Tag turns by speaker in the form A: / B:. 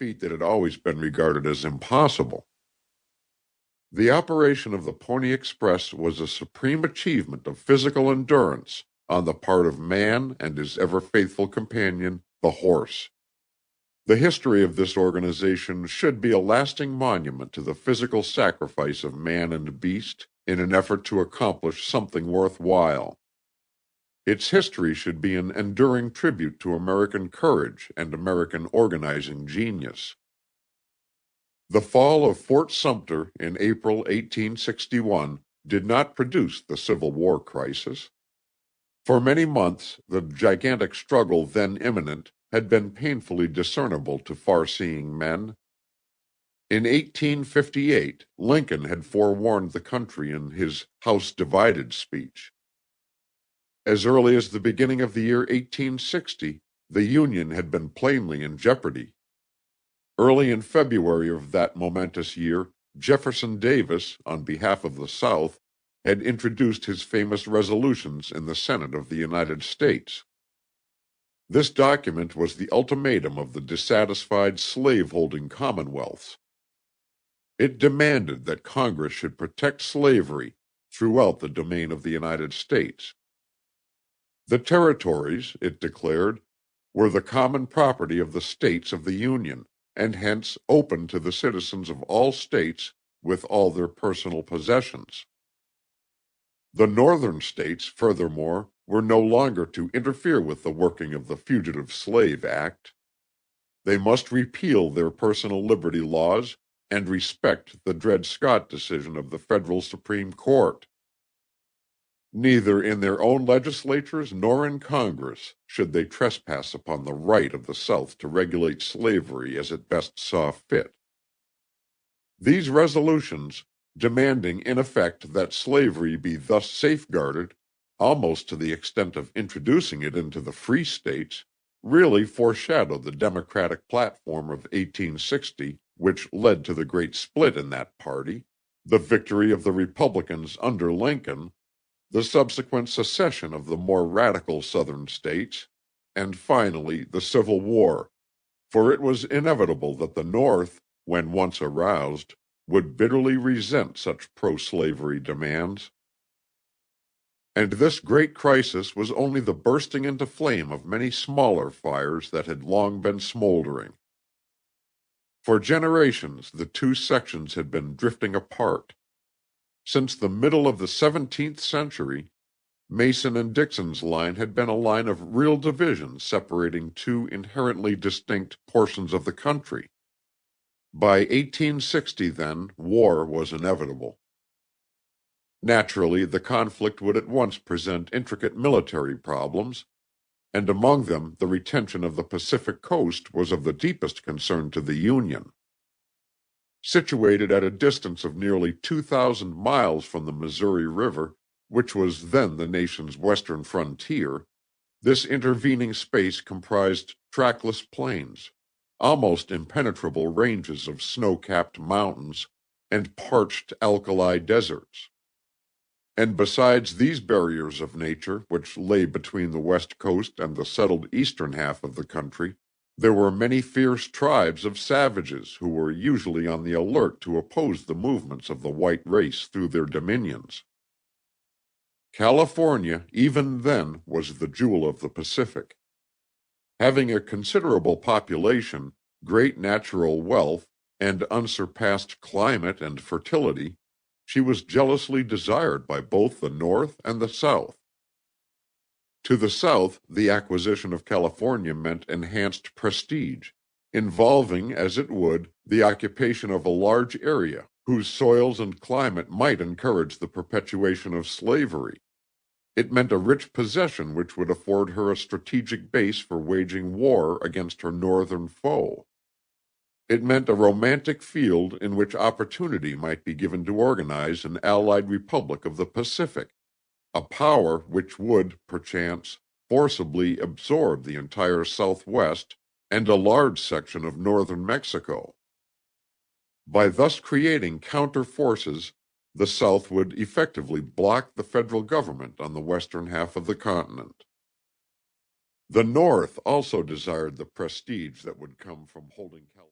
A: feat that had always been regarded as impossible. The operation of the Pony Express was a supreme achievement of physical endurance on the part of man and his ever-faithful companion, the horse. The history of this organization should be a lasting monument to the physical sacrifice of man and beast in an effort to accomplish something worthwhile. Its history should be an enduring tribute to American courage and American organizing genius. The fall of Fort Sumter in April 1861 did not produce the Civil War crisis. For many months, the gigantic struggle then imminent had been painfully discernible to far-seeing men. In 1858, Lincoln had forewarned the country in his House Divided speech. As early as the beginning of the year 1860, the Union had been plainly in jeopardy. Early in February of that momentous year, Jefferson Davis, on behalf of the South, had introduced his famous resolutions in the Senate of the United States. This document was the ultimatum of the dissatisfied slave-holding commonwealths. It demanded that Congress should protect slavery throughout the domain of the United States. The territories, it declared, were the common property of the states of the Union, and hence open to the citizens of all states with all their personal possessions. The northern states, furthermore, were no longer to interfere with the working of the Fugitive Slave Act. They must repeal their personal liberty laws and respect the Dred Scott decision of the federal Supreme Court. Neither in their own legislatures nor in Congress should they trespass upon the right of the South to regulate slavery as it best saw fit. These resolutions, demanding in effect that slavery be thus safeguarded, almost to the extent of introducing it into the free states, really foreshadowed the Democratic platform of 1860, which led to the great split in that party, the victory of the Republicans under Lincoln, the subsequent secession of the more radical Southern states, and finally the Civil War, for it was inevitable that the North, when once aroused, would bitterly resent such pro-slavery demands. And this great crisis was only the bursting into flame of many smaller fires that had long been smoldering. For generations the two sections had been drifting apart. Since the middle of the 17th century, Mason and Dixon's line had been a line of real division separating two inherently distinct portions of the country. By 1860, then, war was inevitable. Naturally, the conflict would at once present intricate military problems, and among them the retention of the Pacific coast was of the deepest concern to the Union. Situated at a distance of nearly 2,000 miles from the Missouri River, which was then the nation's western frontier, this intervening space comprised trackless plains, almost impenetrable ranges of snow-capped mountains, and parched alkali deserts. And besides these barriers of nature, which lay between the west coast and the settled eastern half of the country, there were many fierce tribes of savages who were usually on the alert to oppose the movements of the white race through their dominions. California, even then, was the jewel of the Pacific. Having a considerable population, great natural wealth, and unsurpassed climate and fertility, she was jealously desired by both the North and the South. To the South, the acquisition of California meant enhanced prestige, involving, as it would, the occupation of a large area whose soils and climate might encourage the perpetuation of slavery. It meant a rich possession which would afford her a strategic base for waging war against her northern foe. It meant a romantic field in which opportunity might be given to organize an allied republic of the Pacific, a power which would, perchance, forcibly absorb the entire Southwest and a large section of northern Mexico. By thus creating counter forces, the South would effectively block the federal government on the western half of the continent. The North also desired the prestige that would come from holding California.